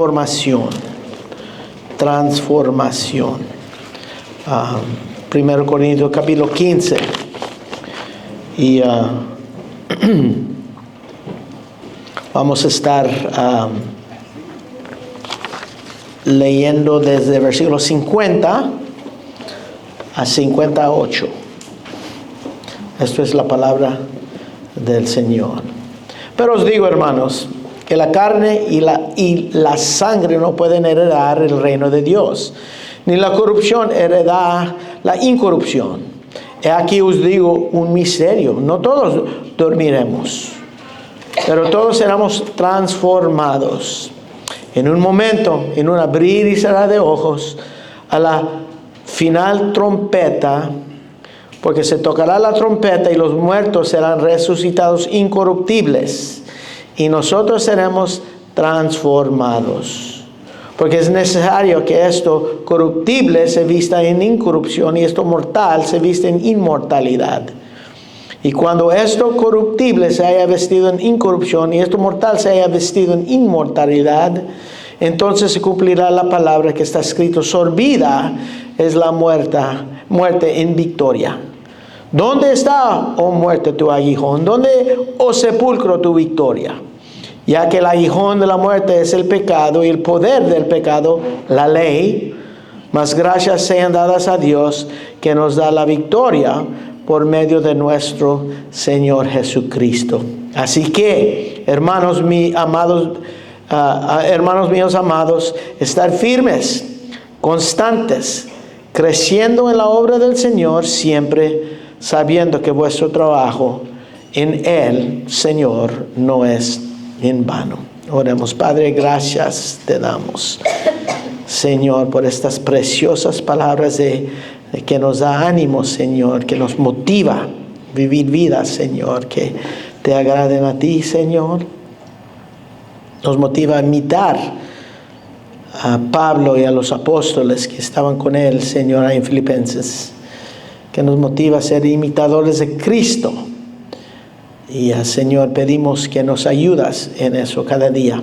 Transformación. 1 Corintios capítulo 15. Y vamos a estar leyendo desde el versículo 50 a 58. Esto es la palabra del Señor. Pero os digo, hermanos, que la carne y la sangre no pueden heredar el reino de Dios, ni la corrupción heredar la incorrupción. He aquí os digo un misterio: no todos dormiremos, pero todos seremos transformados en un momento, en un abrir y cerrar de ojos, a la final trompeta, porque se tocará la trompeta y los muertos serán resucitados incorruptibles, y nosotros seremos transformados. Porque es necesario que esto corruptible se vista en incorrupción y esto mortal se vista en inmortalidad. Y cuando esto corruptible se haya vestido en incorrupción y esto mortal se haya vestido en inmortalidad, entonces se cumplirá la palabra que está escrito: sorbida es la muerte en victoria. ¿Dónde está, oh muerte, tu aguijón? ¿Dónde, oh sepulcro, tu victoria? Ya que el aguijón de la muerte es el pecado y el poder del pecado la ley, mas gracias sean dadas a Dios que nos da la victoria por medio de nuestro Señor Jesucristo. Así que, hermanos míos amados, estar firmes, constantes, creciendo en la obra del Señor, siempre sabiendo que vuestro trabajo en Él, Señor, no es en vano. Oremos. Padre, gracias te damos, Señor, por estas preciosas palabras de que nos da ánimo, Señor, que nos motiva a vivir vidas, Señor, que te agraden a ti, Señor. Nos motiva a imitar a Pablo y a los apóstoles que estaban con él, Señor, en Filipenses, que nos motiva a ser imitadores de Cristo. Y Señor, pedimos que nos ayudas en eso cada día.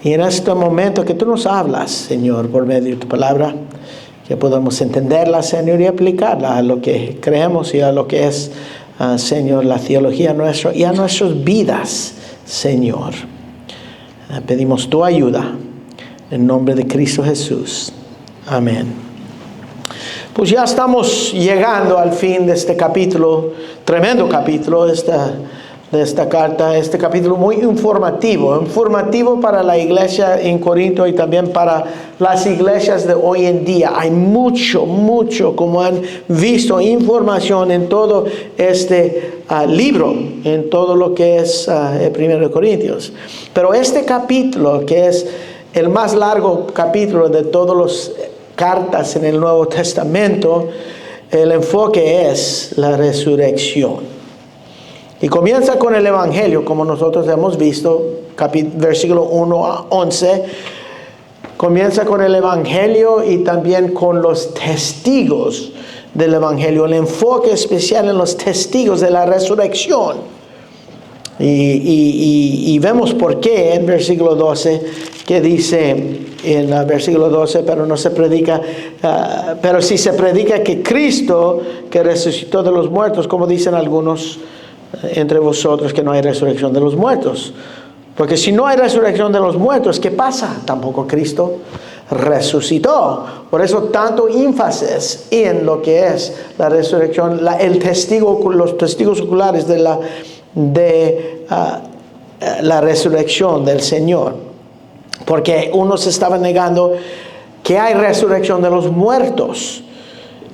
Y en este momento que tú nos hablas, Señor, por medio de tu palabra, que podamos entenderla, Señor, y aplicarla a lo que creemos y a lo que es, Señor, la teología nuestra y a nuestras vidas, Señor. Pedimos tu ayuda en nombre de Cristo Jesús. Amén. Pues ya estamos llegando al fin de este capítulo, tremendo capítulo de esta carta, este capítulo muy informativo para la iglesia en Corinto y también para las iglesias de hoy en día. Hay mucho, como han visto, información en todo este libro, en todo lo que es el 1 Corintios. Pero este capítulo, que es el más largo capítulo de todas las cartas en el Nuevo Testamento, el enfoque es la resurrección. Y comienza con el Evangelio, como nosotros hemos visto, versículo 1 a 11. Comienza con el Evangelio y también con los testigos del Evangelio. El enfoque especial en los testigos de la resurrección. Y vemos por qué en versículo 12, que dice en versículo 12, pero no se predica, pero si se predica que Cristo, que resucitó de los muertos, como dicen algunos entre vosotros, que no hay resurrección de los muertos. Porque si no hay resurrección de los muertos, ¿qué pasa? Tampoco Cristo resucitó. Por eso tanto énfasis en lo que es la resurrección, los testigos oculares de la resurrección del Señor. Porque unos estaban negando que hay resurrección de los muertos.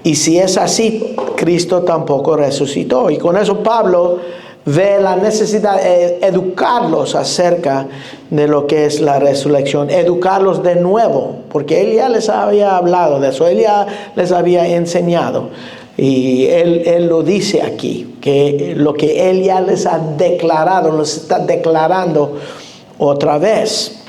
Y si es así, Cristo tampoco resucitó. Y con eso Pablo ve la necesidad de educarlos acerca de lo que es la resurrección. Educarlos de nuevo, porque él ya les había hablado de eso, él ya les había enseñado. Y él lo dice aquí, que lo que él ya les ha declarado, les está declarando otra vez.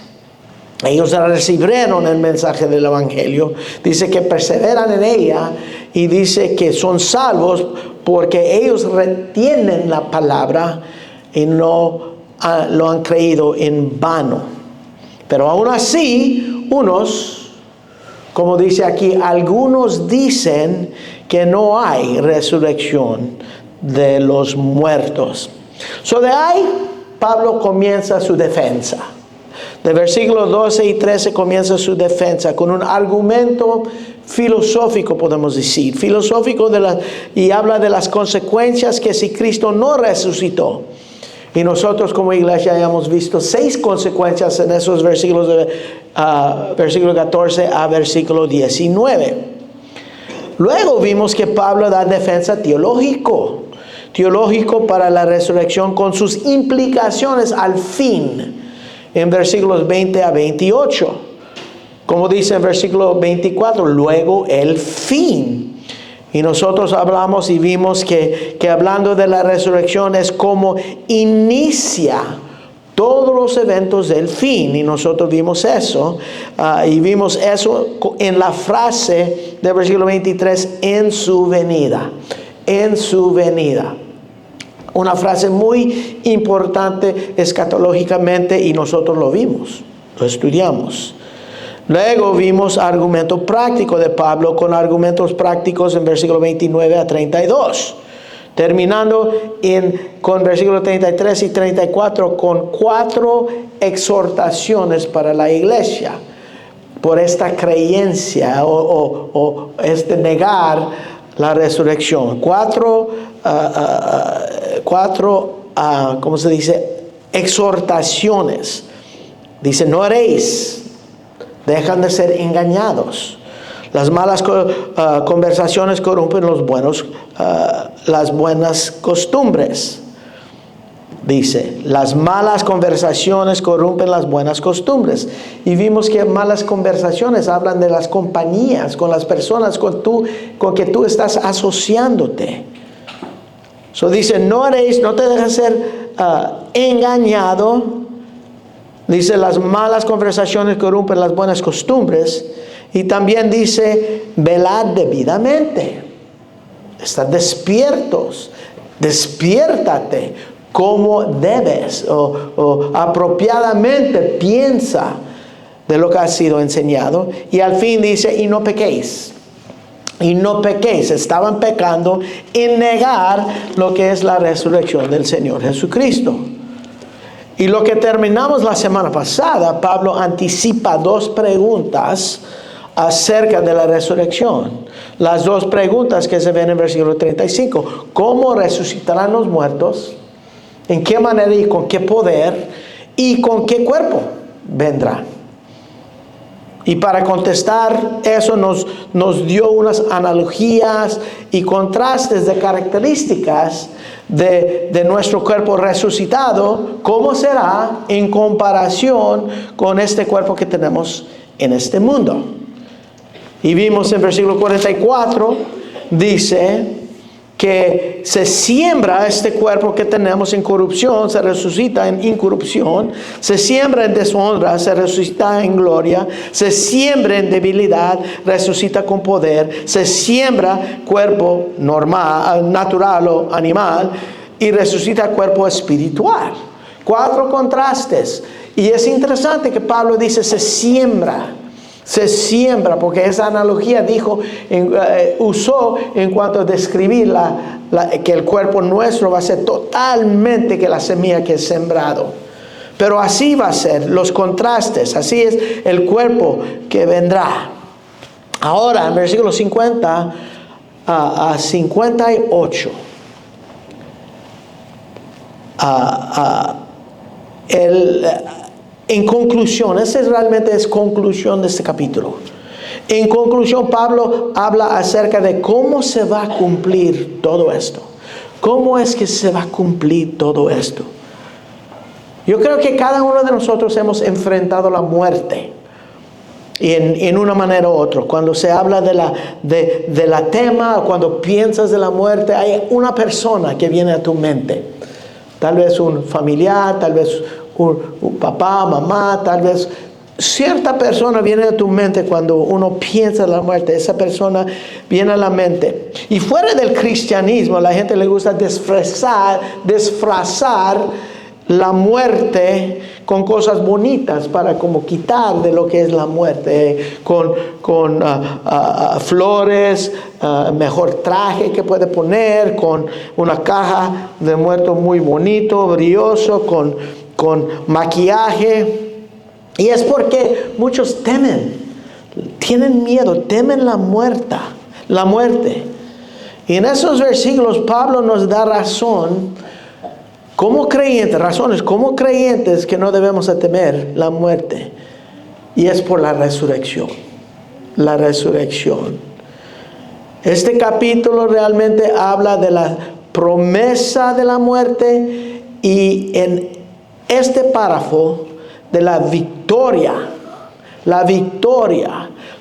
Ellos recibieron el mensaje del Evangelio, dice que perseveran en ella y dice que son salvos porque ellos retienen la palabra y no lo han creído en vano. Pero aún así, unos, como dice aquí, algunos dicen que no hay resurrección de los muertos. So de ahí, Pablo comienza su defensa. De versículos 12 y 13 comienza su defensa con un argumento filosófico, podemos decir. Filosófico y habla de las consecuencias que si Cristo no resucitó. Y nosotros como iglesia ya hemos visto 6 consecuencias en esos versículos, versículo 14 a versículo 19. Luego vimos que Pablo da defensa teológico para la resurrección con sus implicaciones al fin, en versículos 20 a 28. Como dice en versículo 24, luego el fin. Y nosotros hablamos y vimos que hablando de la resurrección es como inicia todos los eventos del fin. Y nosotros vimos eso. Y vimos eso en la frase del versículo 23, en su venida. En su venida. Una frase muy importante escatológicamente y nosotros lo vimos, lo estudiamos. Luego vimos argumento práctico de Pablo con argumentos prácticos en versículo 29 a 32. Terminando con versículos 33 y 34 con 4 exhortaciones para la iglesia por esta creencia o este negar la resurrección. 4 ¿cómo se dice? Exhortaciones. Dice, no haréis. Dejan de ser engañados. Las malas conversaciones corrompen las buenas costumbres. Dice, las malas conversaciones corrompen las buenas costumbres. Y vimos que malas conversaciones hablan de las compañías, con las personas con que tú estás asociándote. So dice, no te dejes ser engañado. Dice, las malas conversaciones corrompen las buenas costumbres. Y también dice, velad debidamente. Estad despiertos. Despiértate como debes. O apropiadamente piensa de lo que ha sido enseñado. Y al fin dice, y no pequéis. Y no pequéis. Estaban pecando en negar lo que es la resurrección del Señor Jesucristo. Y lo que terminamos la semana pasada, Pablo anticipa 2 preguntas acerca de la resurrección. Las 2 preguntas que se ven en versículo 35. ¿Cómo resucitarán los muertos? ¿En qué manera y con qué poder? ¿Y con qué cuerpo vendrá? Y para contestar eso nos dio unas analogías y contrastes de características de nuestro cuerpo resucitado, cómo será en comparación con este cuerpo que tenemos en este mundo. Y vimos en versículo 44, dice que se siembra este cuerpo que tenemos en corrupción, se resucita en incorrupción, se siembra en deshonra, se resucita en gloria, se siembra en debilidad, resucita con poder, se siembra cuerpo normal, natural o animal y resucita cuerpo espiritual. 4 contrastes. Y es interesante que Pablo dice se siembra, porque esa analogía usó en cuanto a describir que el cuerpo nuestro va a ser totalmente que la semilla que es sembrado. Pero así va a ser, los contrastes, así es el cuerpo que vendrá. Ahora, en versículos 50 a 58, en conclusión, esa realmente es conclusión de este capítulo. En conclusión, Pablo habla acerca de cómo se va a cumplir todo esto. ¿Cómo es que se va a cumplir todo esto? Yo creo que cada uno de nosotros hemos enfrentado la muerte en una manera u otra. Cuando se habla de la tema, o cuando piensas de la muerte, hay una persona que viene a tu mente. Tal vez un familiar, tal vez un papá, mamá, tal vez cierta persona viene a tu mente cuando uno piensa en la muerte. Esa persona viene a la mente. Y fuera del cristianismo, la gente le gusta disfrazar la muerte con cosas bonitas para como quitar de lo que es la muerte, con flores, mejor traje que puede poner, con una caja de muerto muy bonito, brilloso, con maquillaje. Y es porque muchos temen, tienen miedo, temen la muerte. Y en esos versículos Pablo nos da razones como creyentes que no debemos temer la muerte. Y es por la resurrección. La resurrección. Este capítulo realmente habla de la promesa de la muerte y en este párrafo de la victoria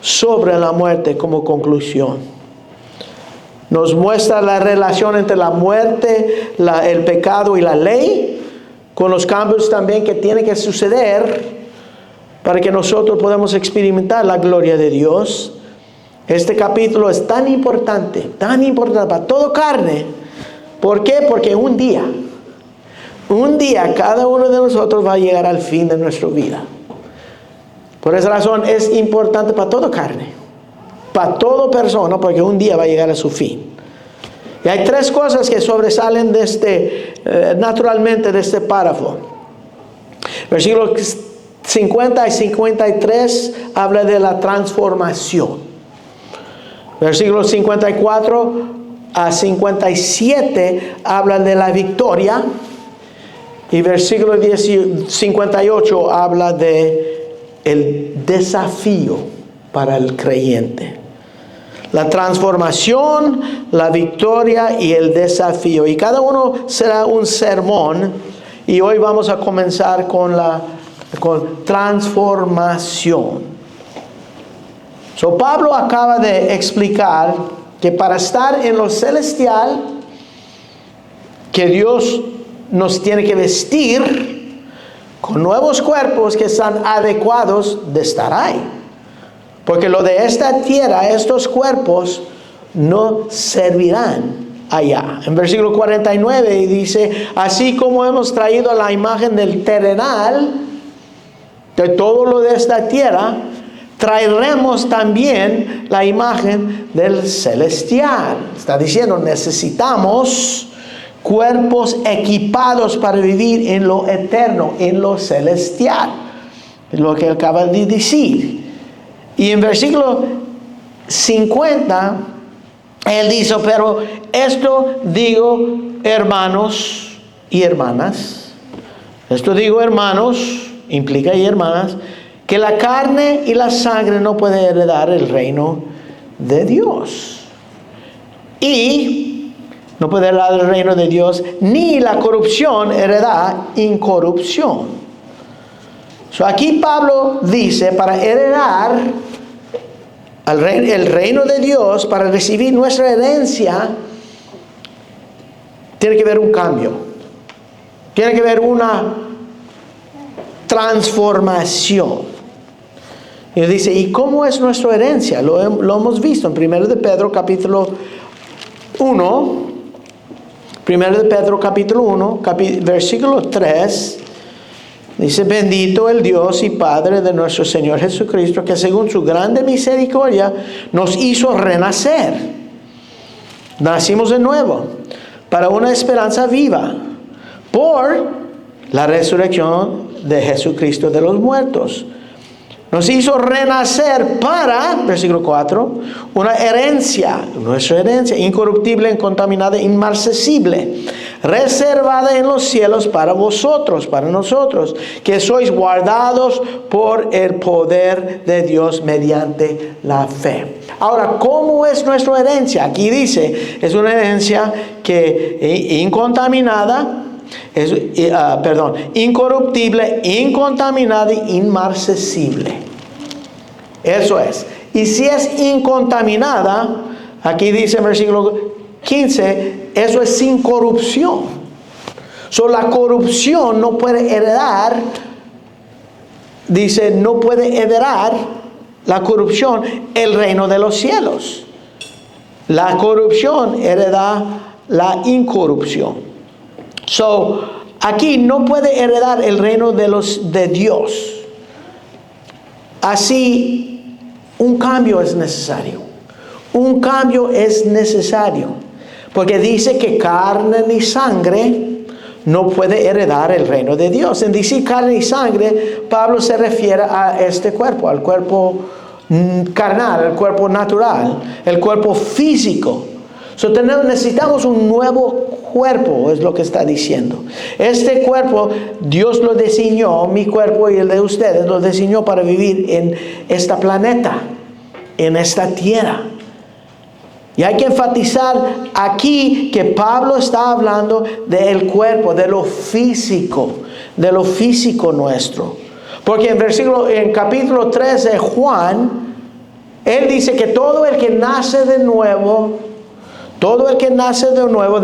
sobre la muerte como conclusión. Nos muestra la relación entre la muerte, el pecado y la ley, con los cambios también que tienen que suceder para que nosotros podamos experimentar la gloria de Dios. Este capítulo es tan importante para toda carne. ¿Por qué? Porque un día cada uno de nosotros va a llegar al fin de nuestra vida. Por esa razón es importante para toda carne, para toda persona, porque un día va a llegar a su fin. Y hay tres cosas que sobresalen naturalmente de este párrafo. Versículos 50 y 53 habla de la transformación. Versículos 54 a 57 habla de la victoria. Y versículo 58 habla de el desafío para el creyente. La transformación, la victoria y el desafío. Y cada uno será un sermón. Y hoy vamos a comenzar con transformación. Pablo acaba de explicar que para estar en lo celestial, que Dios nos tiene que vestir con nuevos cuerpos que están adecuados de estar ahí. Porque lo de esta tierra, estos cuerpos, no servirán allá. En versículo 49 dice, así como hemos traído la imagen del terrenal, de todo lo de esta tierra, traeremos también la imagen del celestial. Está diciendo, necesitamos cuerpos equipados para vivir en lo eterno, en lo celestial. Es lo que acaba de decir. Y en versículo 50, él dice, pero esto digo, hermanos y hermanas. Esto digo, hermanos, implica y hermanas, que la carne y la sangre no pueden heredar el reino de Dios. Y no puede heredar el reino de Dios, ni la corrupción heredar incorrupción. Aquí Pablo dice, para heredar el reino de Dios, para recibir nuestra herencia, tiene que haber un cambio. Tiene que haber una transformación. Y dice, ¿y cómo es nuestra herencia? Lo hemos visto en 1 de Pedro capítulo 1. 1 de Pedro capítulo 1, versículo 3. Dice, bendito el Dios y Padre de nuestro Señor Jesucristo, que según su grande misericordia nos hizo renacer. Nacimos de nuevo para una esperanza viva por la resurrección de Jesucristo de los muertos. Nos hizo renacer para, versículo 4, una herencia, nuestra herencia, incorruptible, incontaminada, inmarcesible, reservada en los cielos para vosotros, para nosotros, que sois guardados por el poder de Dios mediante la fe. Ahora, ¿cómo es nuestra herencia? Aquí dice, es una herencia que incontaminada, incorruptible, incontaminada e inmarcesible. Eso es. Y si es incontaminada, aquí dice en versículo 15, eso es sin corrupción. La corrupción no puede heredar, dice, no puede heredar la corrupción el reino de los cielos. La corrupción hereda la incorrupción. aquí no puede heredar el reino de Dios. Así, un cambio es necesario. Un cambio es necesario. Porque dice que carne ni sangre no puede heredar el reino de Dios. En decir carne y sangre, Pablo se refiere a este cuerpo, al cuerpo carnal, el cuerpo natural, el cuerpo físico. Necesitamos un nuevo cuerpo, es lo que está diciendo. Este cuerpo, Dios lo diseñó, mi cuerpo y el de ustedes, lo diseñó para vivir en este planeta, en esta tierra. Y hay que enfatizar aquí que Pablo está hablando del cuerpo, de lo físico nuestro. Porque en capítulo 3 de Juan, él dice que todo el que nace de nuevo,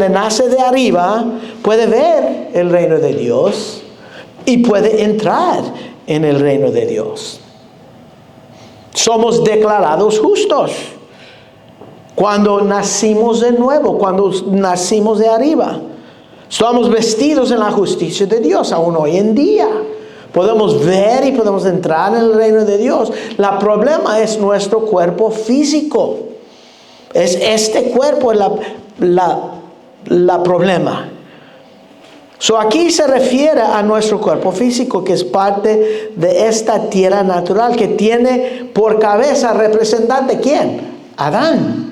nace de arriba, puede ver el reino de Dios y puede entrar en el reino de Dios. Somos declarados justos cuando nacimos de nuevo, cuando nacimos de arriba. Estamos vestidos en la justicia de Dios aún hoy en día. Podemos ver y podemos entrar en el reino de Dios. El problema es nuestro cuerpo físico. Es este cuerpo la problema. Aquí se refiere a nuestro cuerpo físico, que es parte de esta tierra natural, que tiene por cabeza representante ¿quién? Adán.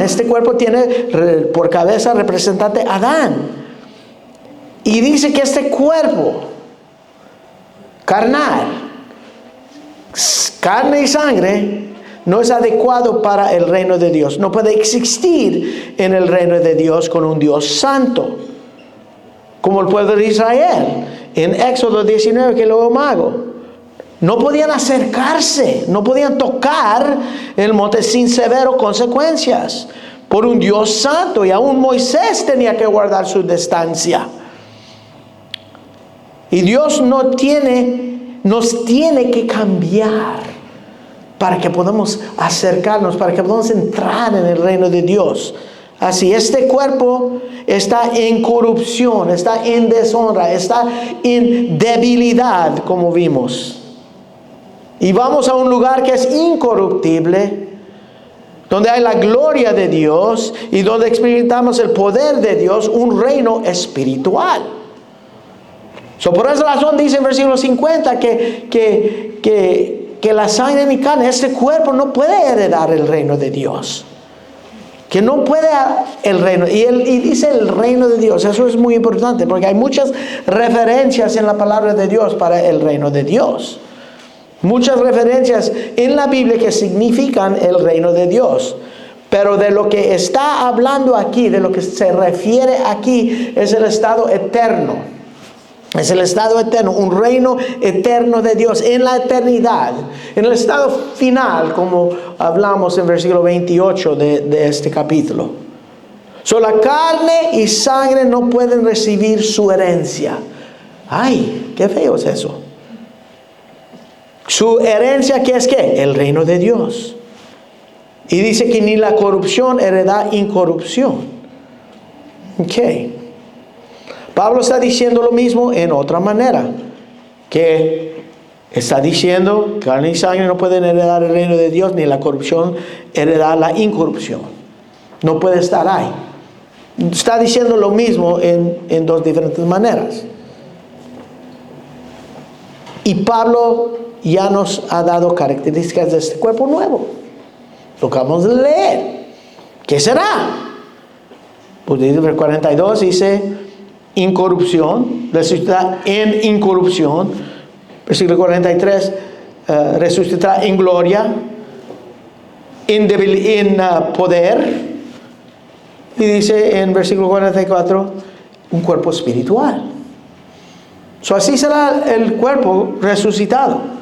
Este cuerpo tiene por cabeza representante Adán. Y dice que este cuerpo carnal, carne y sangre, no es adecuado para el reino de Dios. No puede existir en el reino de Dios con un Dios santo, como el pueblo de Israel. En Éxodo 19, que luego hago. No podían acercarse, no podían tocar el monte sin severas consecuencias por un Dios santo, y aún Moisés tenía que guardar su distancia. Y Dios nos tiene que cambiar para que podamos acercarnos, para que podamos entrar en el reino de Dios. Así, este cuerpo está en corrupción, está en deshonra, está en debilidad, como vimos. Y vamos a un lugar que es incorruptible, donde hay la gloria de Dios y donde experimentamos el poder de Dios, un reino espiritual. Por esa razón dice en versículo 50 que la sangre ni carne, este cuerpo no puede heredar el reino de Dios. Que no puede el reino. Y dice el reino de Dios. Eso es muy importante porque hay muchas referencias en la palabra de Dios para el reino de Dios. Muchas referencias en la Biblia que significan el reino de Dios. Pero de lo que está hablando aquí, de lo que se refiere aquí, es el estado eterno. Es el estado eterno, un reino eterno de Dios en la eternidad. En el estado final, como hablamos en versículo 28 de este capítulo. La carne y sangre no pueden recibir su herencia. ¡Ay! ¡Qué feo es eso! Su herencia, ¿qué es qué? El reino de Dios. Y dice que ni la corrupción hereda incorrupción. Ok. Pablo está diciendo lo mismo en otra manera. Que está diciendo que carne y sangre no pueden heredar el reino de Dios, ni la corrupción heredar la incorrupción. No puede estar ahí. Está diciendo lo mismo en dos diferentes maneras. Y Pablo ya nos ha dado características de este cuerpo nuevo. Lo que acabamos de leer. ¿Qué será? Pues dice el 42, dice incorrupción, resucitará en incorrupción. Versículo 43, resucitará en gloria, en poder. Y dice en versículo 44, un cuerpo espiritual. Así será el cuerpo resucitado.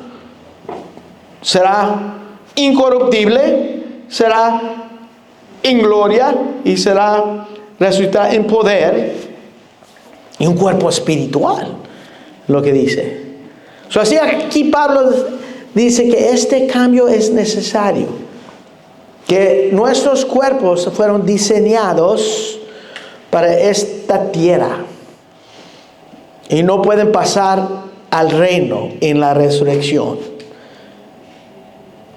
Será incorruptible, será en gloria y será resucitar en poder y un cuerpo espiritual, lo que dice. Así aquí Pablo dice que este cambio es necesario, que nuestros cuerpos fueron diseñados para esta tierra. y no pueden pasar al reino en la resurrección.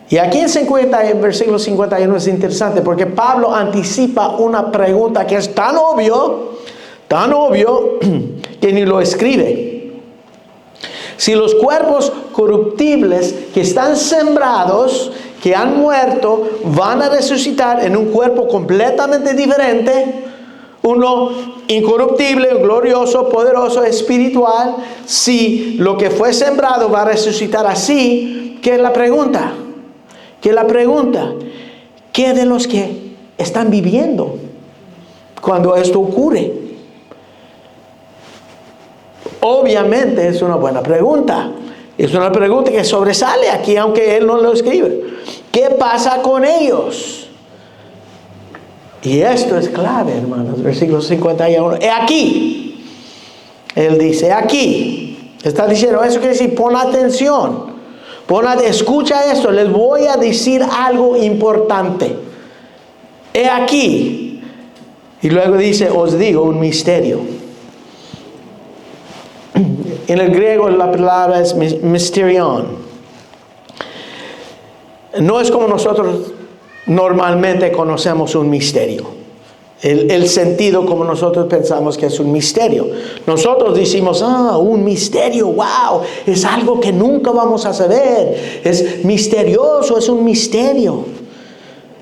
Y aquí en versículo 51 es interesante porque Pablo anticipa una pregunta que es tan obvio que ni lo escribe. Si los cuerpos corruptibles que están sembrados, que han muerto, van a resucitar en un cuerpo completamente diferente, uno incorruptible, glorioso, poderoso, espiritual, si lo que fue sembrado va a resucitar así, ¿qué es la pregunta? ¿Qué de los que están viviendo cuando esto ocurre? Obviamente es una buena pregunta. Es una pregunta que sobresale aquí, aunque él no lo escribe. ¿Qué pasa con ellos? Y esto es clave, hermanos. Versículo 51. He aquí. Él dice, aquí. Está diciendo, eso quiere decir, pon atención. Escucha esto, les voy a decir algo importante. He aquí. Y luego dice, os digo un misterio. En el griego la palabra es mysterion. No es como nosotros normalmente conocemos un misterio. El sentido como nosotros pensamos que es un misterio. Nosotros decimos, un misterio, wow, es algo que nunca vamos a saber. Es misterioso, es un misterio.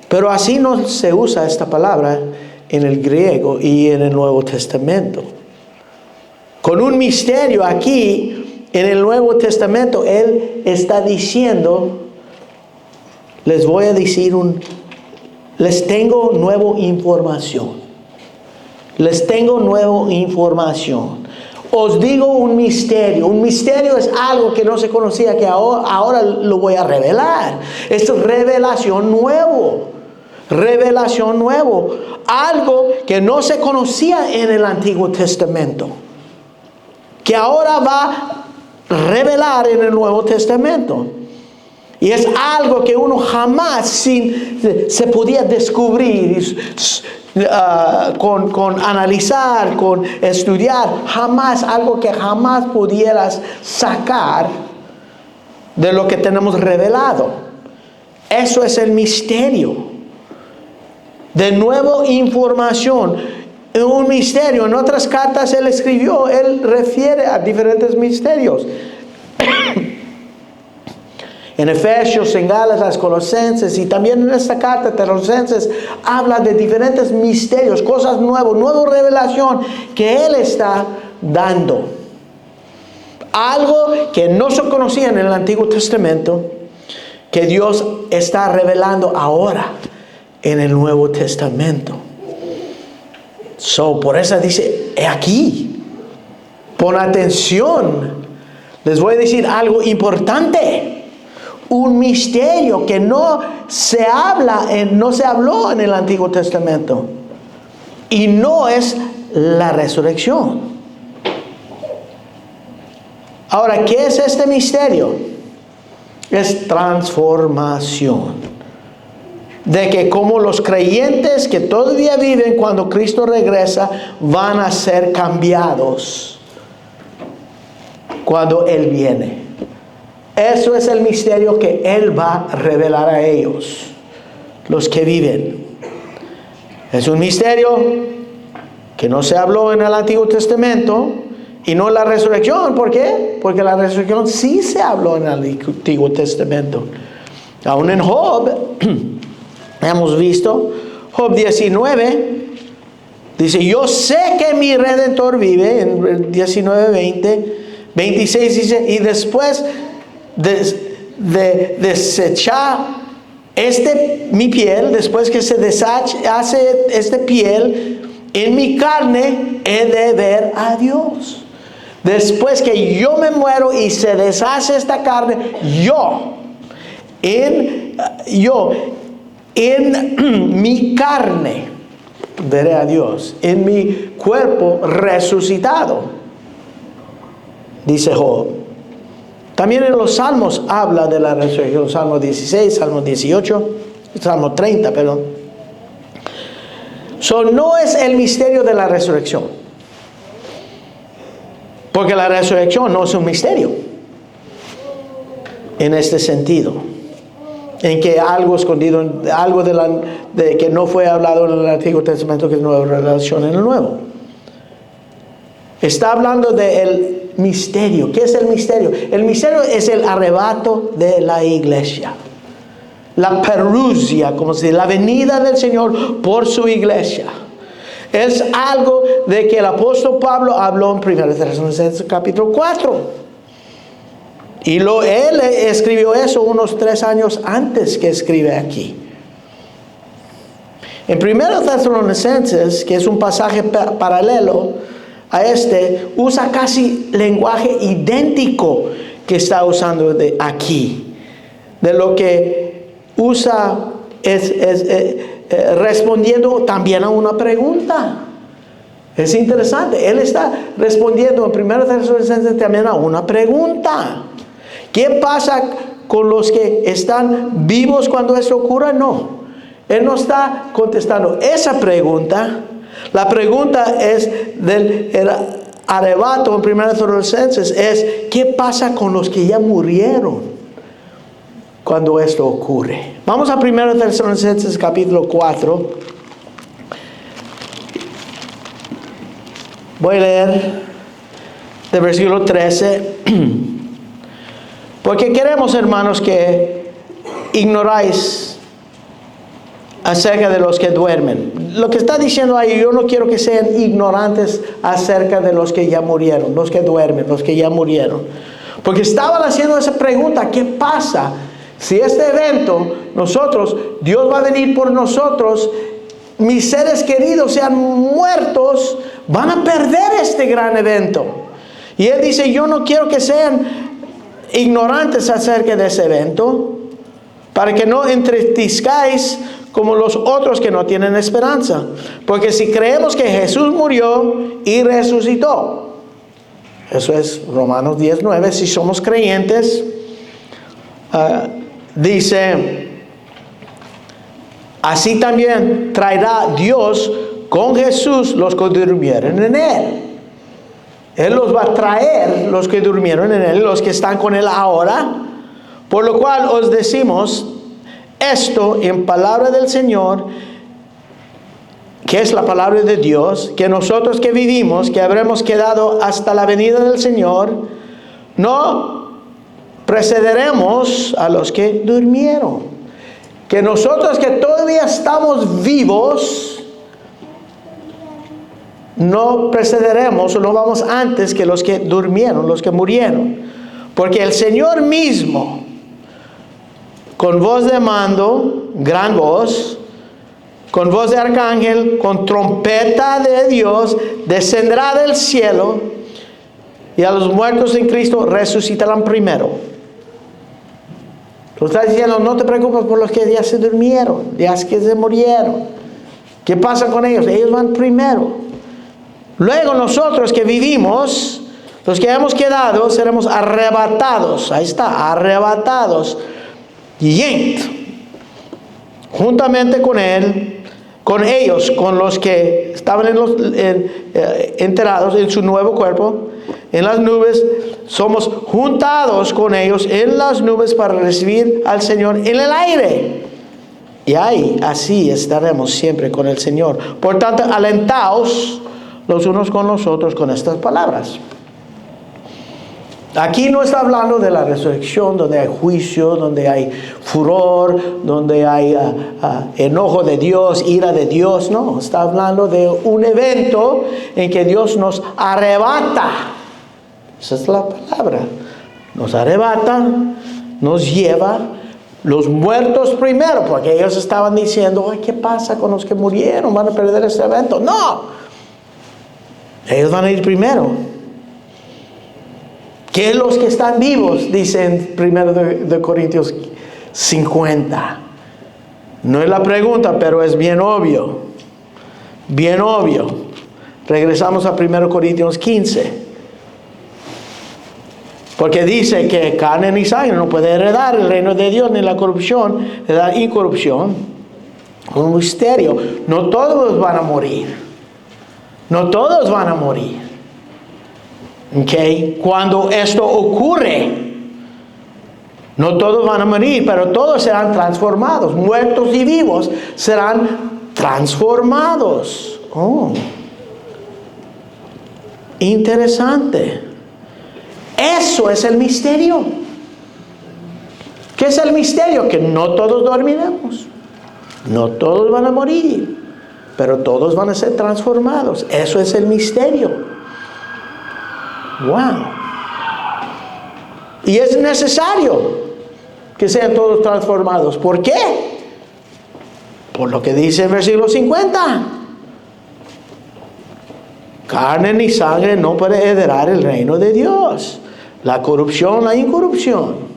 Pero así no se usa esta palabra en el griego y en el Nuevo Testamento. Con un misterio aquí, en el Nuevo Testamento, Él está diciendo, les voy a decir les tengo nueva información. Les tengo nueva información. Os digo un misterio. Un misterio es algo que no se conocía, que ahora lo voy a revelar. Es revelación nuevo. Revelación nuevo. Algo que no se conocía en el Antiguo Testamento, que ahora va a revelar en el Nuevo Testamento. Y es algo que uno jamás se podía descubrir con analizar, con estudiar. Jamás, algo que jamás pudieras sacar de lo que tenemos revelado. Eso es el misterio. De nuevo, información. Un misterio. En otras cartas él escribió, él refiere a diferentes misterios. En Efesios, en Gálatas, Colosenses y también en esta carta Tesalonicenses habla de diferentes misterios, cosas nuevas, nueva revelación que Él está dando. Algo que no se conocía en el Antiguo Testamento, que Dios está revelando ahora en el Nuevo Testamento. Por eso dice, he aquí, pon atención, les voy a decir algo importante. Un misterio que no se habló en el Antiguo Testamento. Y no es la resurrección. Ahora, ¿qué es este misterio? Es transformación. De que como los creyentes que todavía viven cuando Cristo regresa, van a ser cambiados cuando Él viene. Eso es el misterio que Él va a revelar a ellos, los que viven. Es un misterio que no se habló en el Antiguo Testamento y no en la resurrección. ¿Por qué? Porque la resurrección sí se habló en el Antiguo Testamento. Aún en Job, hemos visto, Job 19, dice, yo sé que mi Redentor vive, en 19, 20, 26 dice, y después de desechar mi piel, después que se deshace esta piel, en mi carne he de ver a Dios. Después que yo me muero y se deshace esta carne, en mi carne veré a Dios, en mi cuerpo resucitado, dice Job. También en los Salmos habla de la resurrección. Salmo 16, Salmo 18, Salmo 30, perdón. No es el misterio de la resurrección. Porque la resurrección no es un misterio. En este sentido. En que algo escondido, algo de que no fue hablado en el Antiguo Testamento, que es nueva revelación en el Nuevo. Está hablando del misterio. ¿Qué es el misterio? El misterio es el arrebato de la iglesia. La parusia, como se dice, la venida del Señor por su iglesia. Es algo de que el apóstol Pablo habló en 1 Tesalonicenses capítulo 4. Y él escribió eso unos 3 años antes que escribe aquí. En 1 Tesalonicenses, que es un pasaje paralelo a este, usa casi lenguaje idéntico que está usando aquí. De lo que usa es respondiendo también a una pregunta. Es interesante. Él está respondiendo en 1 Tesalonicenses también a una pregunta. ¿Qué pasa con los que están vivos cuando esto ocurra? No. Él no está contestando esa pregunta. La pregunta es del arrebato en 1 Tesalonicenses es ¿qué pasa con los que ya murieron cuando esto ocurre? Vamos a 1 Tesalonicenses capítulo 4. Voy a leer del versículo 13. Porque queremos, hermanos, que ignoráis acerca de los que duermen. Lo que está diciendo ahí, yo no quiero que sean ignorantes acerca de los que ya murieron, los que duermen, los que ya murieron. Porque estaban haciendo esa pregunta, ¿qué pasa si este evento, Dios va a venir por nosotros, mis seres queridos sean muertos, van a perder este gran evento? Y él dice, yo no quiero que sean ignorantes acerca de ese evento, para que no entristezcáis como los otros que no tienen esperanza. Porque si creemos que Jesús murió y resucitó, eso es Romanos 10:9, si somos creyentes, dice, así también traerá Dios con Jesús los que durmieron en él. Él los va a traer, los que durmieron en él, los que están con él ahora. Por lo cual os decimos esto en palabra del Señor, que es la palabra de Dios, que nosotros que vivimos, que habremos quedado hasta la venida del Señor, no precederemos a los que durmieron. Que nosotros que todavía estamos vivos, no precederemos o no vamos antes que los que durmieron, los que murieron. Porque el Señor mismo, con voz de mando, gran voz, con voz de arcángel, con trompeta de Dios, descenderá del cielo, y a los muertos en Cristo resucitarán primero. Tú estás diciendo, no te preocupes por los que ya se durmieron, ya que se murieron. ¿Qué pasa con ellos? Ellos van primero. Luego nosotros que vivimos, los que hemos quedado, seremos arrebatados. Ahí está, arrebatados. Juntamente con él, con ellos, con los que estaban enterados en su nuevo cuerpo, en las nubes, somos juntados con ellos en las nubes para recibir al Señor en el aire. Y ahí, así estaremos siempre con el Señor. Por tanto, alentaos los unos con los otros con estas palabras. Aquí no está hablando de la resurrección, donde hay juicio, donde hay furor, donde hay enojo de Dios, ira de Dios. No, está hablando de un evento en que Dios nos arrebata. Esa es la palabra. Nos arrebata, nos lleva. Los muertos primero, porque ellos estaban diciendo, ay, ¿qué pasa con los que murieron? ¿Van a perder este evento? No. Ellos van a ir primero. Que los que están vivos, dice en 1 de Corintios 50. No es la pregunta, pero es bien obvio. Bien obvio. Regresamos a 1 Corintios 15. Porque dice que carne ni sangre no puede heredar el reino de Dios, ni la corrupción, ni la incorrupción. Un misterio. No todos van a morir. No todos van a morir. Okay. Cuando esto ocurre, no todos van a morir, pero todos serán transformados. Muertos y vivos serán transformados. Oh, interesante. Eso es el misterio. ¿Qué es el misterio? Que no todos dormiremos. No todos van a morir, pero todos van a ser transformados. Eso es el misterio. Wow. Y es necesario que sean todos transformados. ¿Por qué? Por lo que dice el versículo 50. Carne ni sangre no puede heredar el reino de Dios. La corrupción, la incorrupción.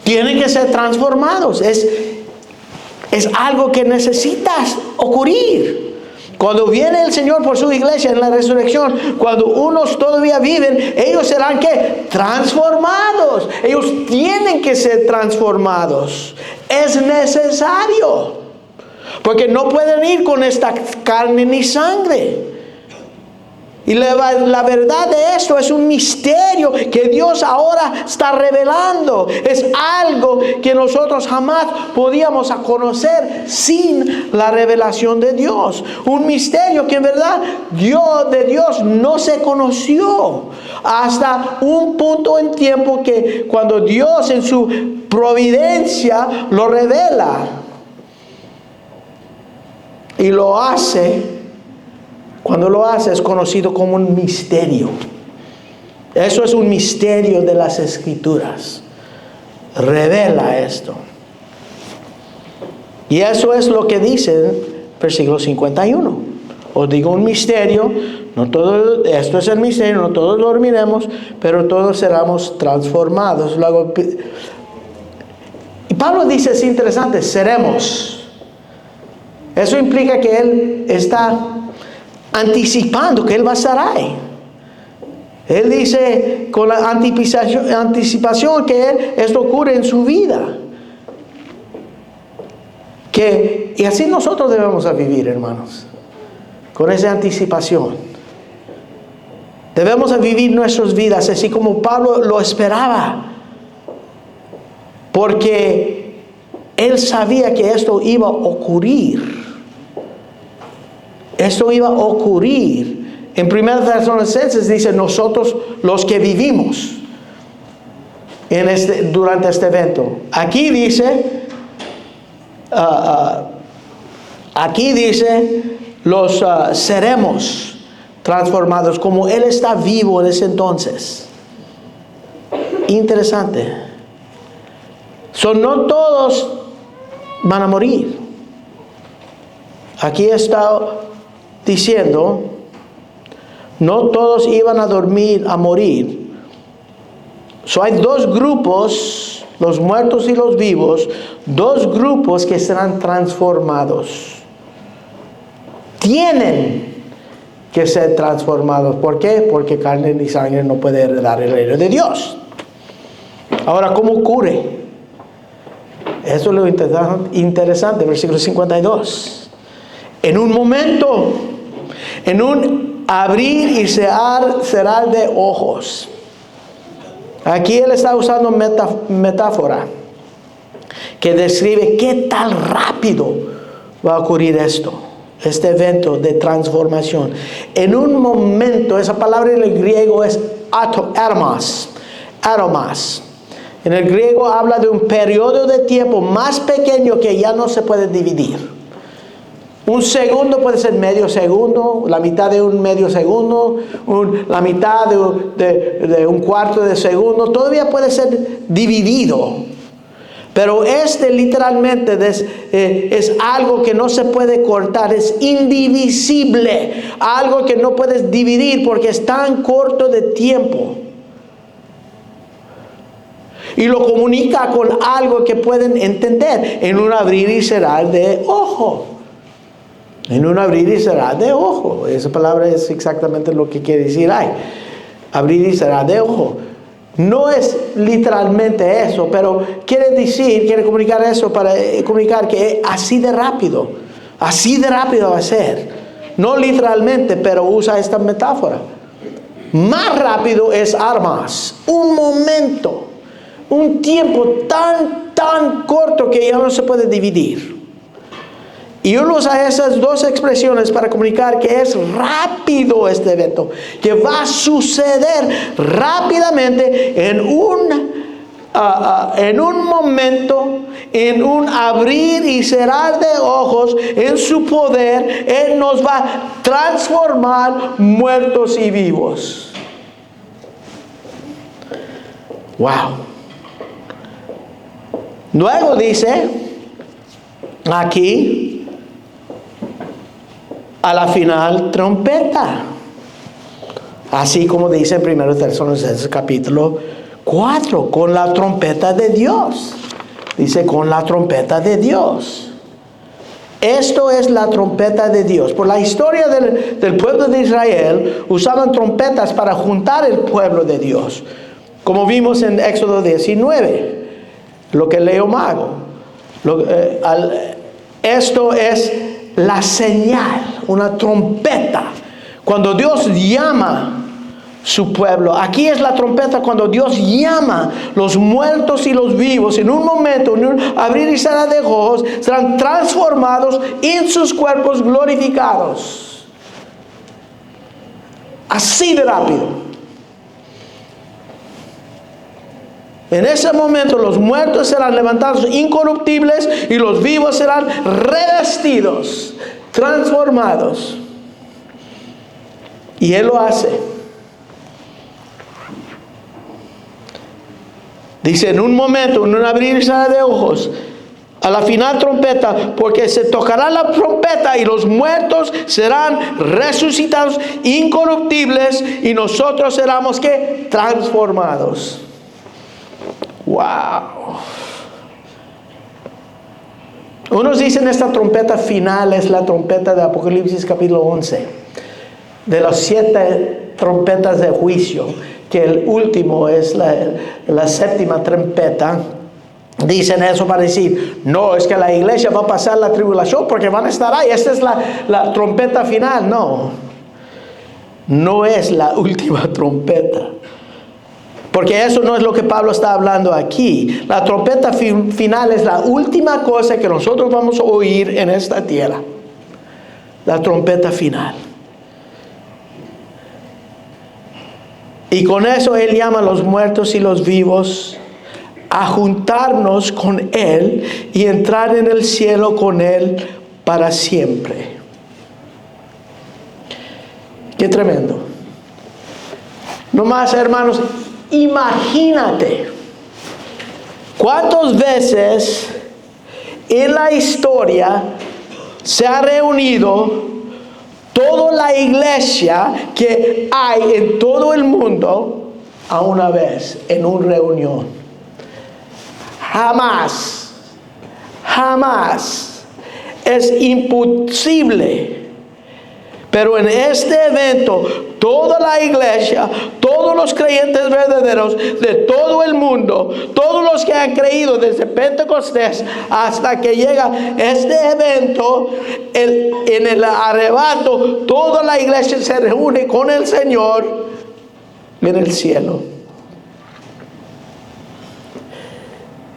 Tienen que ser transformados. Es algo que necesitas ocurrir. Cuando viene el Señor por su iglesia en la resurrección, cuando unos todavía viven, ellos serán ¿qué? Transformados. Ellos tienen que ser transformados. Es necesario. Porque no pueden ir con esta carne ni sangre. Y la verdad de esto es un misterio que Dios ahora está revelando. Es algo que nosotros jamás podíamos conocer sin la revelación de Dios. Un misterio que en verdad de Dios no se conoció hasta un punto en tiempo que cuando Dios en su providencia lo revela y lo hace. Cuando lo hace es conocido como un misterio. Eso es un misterio de las Escrituras. Revela esto. Y eso es lo que dice versículo 51. Os digo un misterio. Esto es el misterio. No todos dormiremos, pero todos seremos transformados. Luego, y Pablo dice, es interesante, seremos. Eso implica que él está anticipando que Él va a estar ahí. Él dice con la anticipación que esto ocurre en su vida. Y así nosotros debemos vivir, hermanos. Con esa anticipación. Debemos vivir nuestras vidas así como Pablo lo esperaba. Porque él sabía que esto iba a ocurrir. Esto iba a ocurrir. En 1 Tesalonicenses dice, nosotros los que vivimos durante este evento. Aquí dice, los seremos transformados como Él está vivo en ese entonces. Interesante. No todos van a morir. Aquí está diciendo, no todos iban a morir. Hay dos grupos, los muertos y los vivos, dos grupos que serán transformados. Tienen que ser transformados. ¿Por qué? Porque carne ni sangre no puede heredar el reino de Dios. Ahora, ¿cómo ocurre? Eso es lo interesante, versículo 52. En un momento, en un abrir y cerrar de ojos. Aquí él está usando metáfora que describe qué tan rápido va a ocurrir este evento de transformación. En un momento, esa palabra en el griego es atomos. En el griego habla de un periodo de tiempo más pequeño que ya no se puede dividir. Un segundo puede ser medio segundo, la mitad de un medio segundo, la mitad de un cuarto de segundo. Todavía puede ser dividido. Pero literalmente es algo que no se puede cortar, es indivisible. Algo que no puedes dividir porque es tan corto de tiempo. Y lo comunica con algo que pueden entender en un abrir y cerrar de ojo. En un abrir y cerrar de ojo. Esa palabra es exactamente lo que quiere decir ahí. Abrir y cerrar de ojo. No es literalmente eso, pero quiere comunicar eso para comunicar que así de rápido va a ser. No literalmente, pero usa esta metáfora. más rápido es armas. Un momento, un tiempo tan corto que ya no se puede dividir. Y uno usa esas dos expresiones para comunicar que es rápido este evento, que va a suceder rápidamente en un momento, en un abrir y cerrar de ojos, en su poder. Él nos va a transformar muertos y vivos. Wow. Luego dice aquí, a la final, trompeta. Así como dice en 1 Tesalonicenses capítulo 4, con la trompeta de Dios. Dice, con la trompeta de Dios. Esto es la trompeta de Dios. Por la historia del pueblo de Israel, usaban trompetas para juntar el pueblo de Dios. Como vimos en Éxodo 19, lo que leo Mago. Esto es la señal, una trompeta. Cuando Dios llama su pueblo, aquí es la trompeta cuando Dios llama los muertos y los vivos. En un momento, en un abrir y cerrar de ojos, serán transformados en sus cuerpos glorificados. Así de rápido. En ese momento los muertos serán levantados incorruptibles y los vivos serán revestidos, transformados. Y Él lo hace. Dice, en un momento, en un abrir y cerrar de ojos, a la final trompeta, porque se tocará la trompeta y los muertos serán resucitados incorruptibles y nosotros seremos ¿qué? Transformados. Wow. Unos dicen esta trompeta final es la trompeta de Apocalipsis capítulo 11. De las 7 trompetas de juicio, que el último es la séptima trompeta. Dicen eso para decir, no, es que la iglesia va a pasar la tribulación porque van a estar ahí. Esta es la trompeta final. No, no es la última trompeta. Porque eso no es lo que Pablo está hablando aquí. La trompeta final es la última cosa que nosotros vamos a oír en esta tierra. La trompeta final. Y con eso Él llama a los muertos y los vivos a juntarnos con Él y entrar en el cielo con Él para siempre. Qué tremendo. No más, hermanos, imagínate cuántas veces en la historia se ha reunido toda la iglesia que hay en todo el mundo a una vez en una reunión. Jamás es imposible. Pero en este evento, toda la iglesia, todos los creyentes verdaderos de todo el mundo, todos los que han creído desde Pentecostés hasta que llega este evento, en el arrebato, toda la iglesia se reúne con el Señor en el cielo.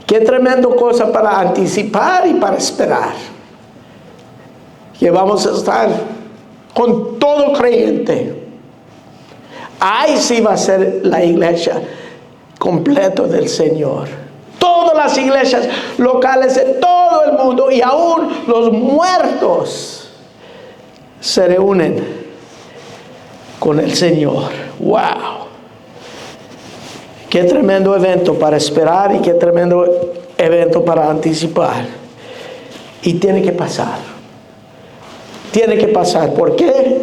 Qué tremendo cosa para anticipar y para esperar. Que vamos a estar con todo creyente. Ahí sí va a ser la iglesia completa del Señor. Todas las iglesias locales de todo el mundo y aún los muertos se reúnen con el Señor. ¡Wow! Qué tremendo evento para esperar y qué tremendo evento para anticipar. Y tiene que pasar. Tiene que pasar. ¿Por qué?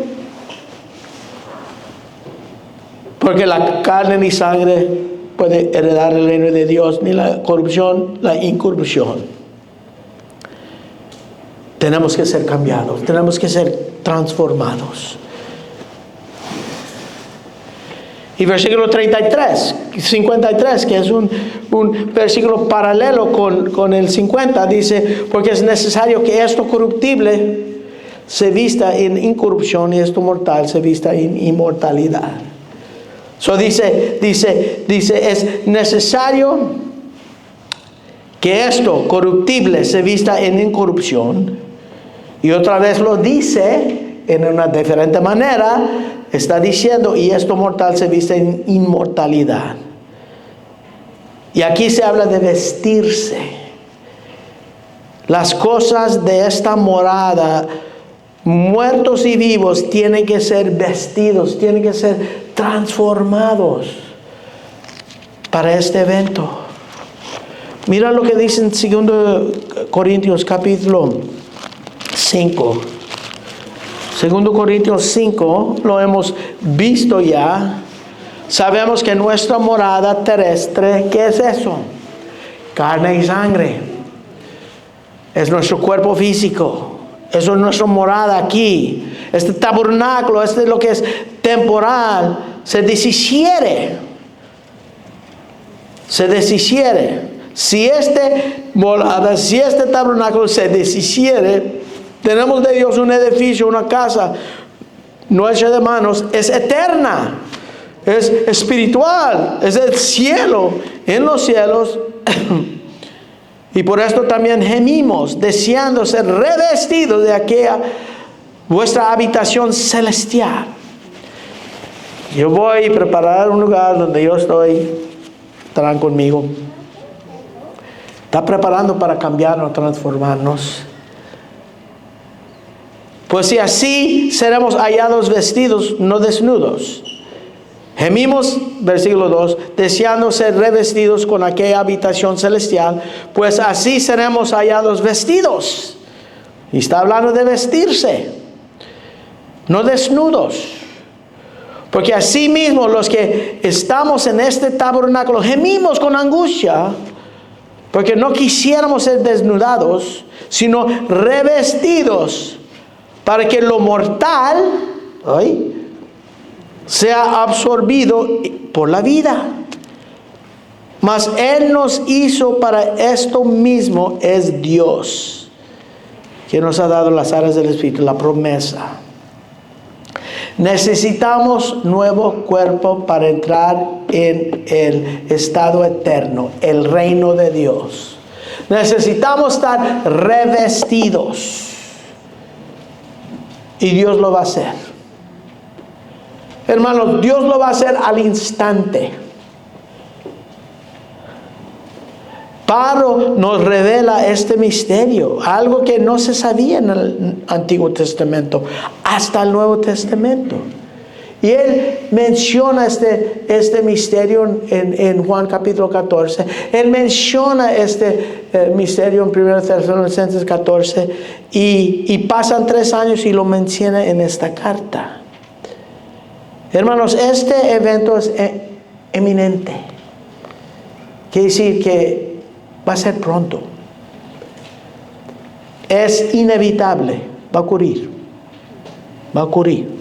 Porque la carne ni sangre puede heredar el reino de Dios, ni la corrupción, la incorrupción. Tenemos que ser cambiados, tenemos que ser transformados. Y versículo 53, que es un versículo paralelo con el 50, dice, porque es necesario que esto corruptible se vista en incorrupción y esto mortal se vista en inmortalidad. So dice, es necesario que esto corruptible se vista en incorrupción. Y otra vez lo dice en una diferente manera. Está diciendo, y esto mortal se viste en inmortalidad. Y aquí se habla de vestirse. Las cosas de esta morada, muertos y vivos, tienen que ser vestidos, tienen que ser transformados para este evento. Mira lo que dice en 2 Corintios capítulo 5. 2 Corintios 5, lo hemos visto ya. Sabemos que nuestra morada terrestre, ¿qué es eso? Carne y sangre. Es nuestro cuerpo físico. Eso es nuestra morada aquí. Este tabernáculo, este es lo que es temporal, se deshiciere. Si este tabernáculo se deshiciere, tenemos de Dios un edificio, una casa, no hecha de manos, es eterna, es espiritual, es el cielo, en los cielos. Y por esto también gemimos, deseando ser revestidos de aquella vuestra habitación celestial. Yo voy a preparar un lugar donde yo estoy, estarán conmigo. Está preparando para cambiarnos, transformarnos. Pues si así seremos hallados vestidos, no desnudos. Gemimos, versículo 2, deseando ser revestidos con aquella habitación celestial, pues así seremos hallados vestidos. Y está hablando de vestirse, no desnudos. Porque así mismo los que estamos en este tabernáculo gemimos con angustia, porque no quisiéramos ser desnudados, sino revestidos, para que lo mortal sea absorbido por la vida. Mas Él nos hizo para esto mismo, es Dios, que nos ha dado las alas del Espíritu, la promesa. Necesitamos nuevo cuerpo para entrar en el estado eterno, el reino de Dios. Necesitamos estar revestidos. Y Dios lo va a hacer. Hermanos, Dios lo va a hacer al instante. Pablo nos revela este misterio, algo que no se sabía en el Antiguo Testamento, hasta el Nuevo Testamento. Y él menciona este misterio en Juan capítulo 14. Él menciona este misterio en 1 Tesalonicenses 14. Y pasan 3 años y lo menciona en esta carta. Hermanos, este evento es eminente. Quiere decir que va a ser pronto. Es inevitable. Va a ocurrir. Va a ocurrir.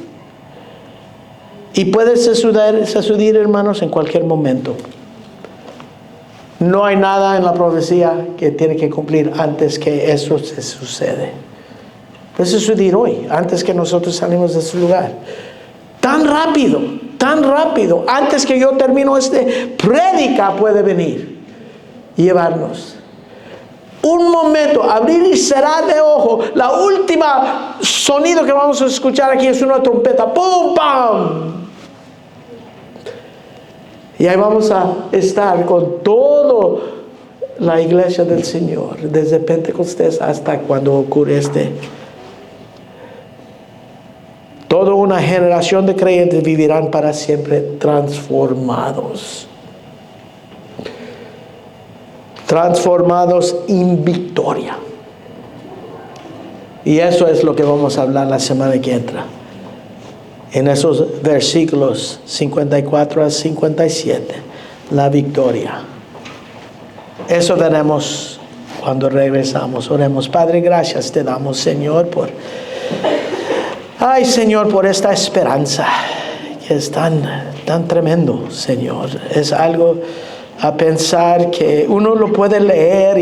Y puede suceder, hermanos, en cualquier momento. No hay nada en la profecía que tiene que cumplir antes que eso se sucede. Puede suceder hoy, antes que nosotros salimos de ese lugar. Tan rápido, antes que yo termino prédica puede venir y llevarnos. Un momento, abrir y cerrar de ojo. La última sonido que vamos a escuchar aquí es una trompeta. ¡Pum, pam! Y ahí vamos a estar con toda la iglesia del Señor, desde Pentecostés hasta cuando ocurre Toda una generación de creyentes vivirán para siempre transformados. Transformados en victoria. Y eso es lo que vamos a hablar la semana que entra. En esos versículos 54 a 57. La victoria. Eso veremos cuando regresamos. Oremos. Padre, gracias te damos, Señor, por esta esperanza que es tan tremendo, Señor. Es algo a pensar que uno lo puede leer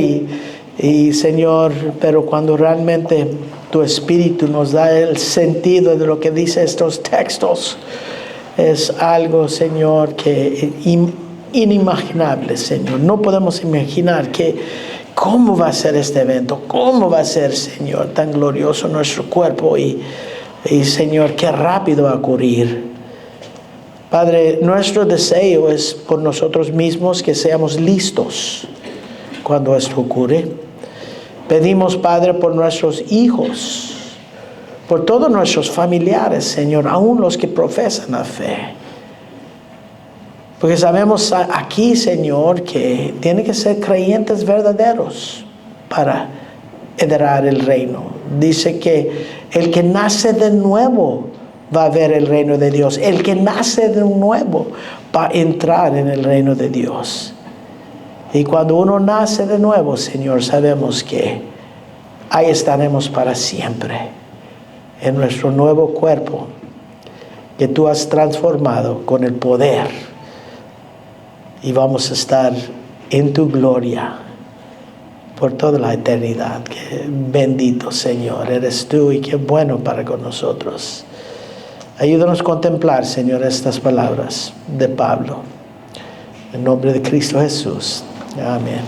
y Señor, pero cuando realmente tu Espíritu nos da el sentido de lo que dice estos textos, es algo, Señor, que inimaginable, Señor. No podemos imaginar cómo va a ser este evento, cómo va a ser, Señor, tan glorioso nuestro cuerpo y Señor, qué rápido va a ocurrir. Padre, nuestro deseo es por nosotros mismos que seamos listos cuando esto ocurre. Pedimos, Padre, por nuestros hijos, por todos nuestros familiares, Señor, aún los que profesan la fe. Porque sabemos aquí, Señor, que tienen que ser creyentes verdaderos para heredar el reino. Dice que el que nace de nuevo va a ver el reino de Dios. El que nace de nuevo va a entrar en el reino de Dios. Y cuando uno nace de nuevo, Señor, sabemos que ahí estaremos para siempre, en nuestro nuevo cuerpo que tú has transformado con el poder. Y vamos a estar en tu gloria por toda la eternidad. Bendito Señor, eres tú y qué bueno para con nosotros. Ayúdanos a contemplar, Señor, estas palabras de Pablo. En nombre de Cristo Jesús. Amén.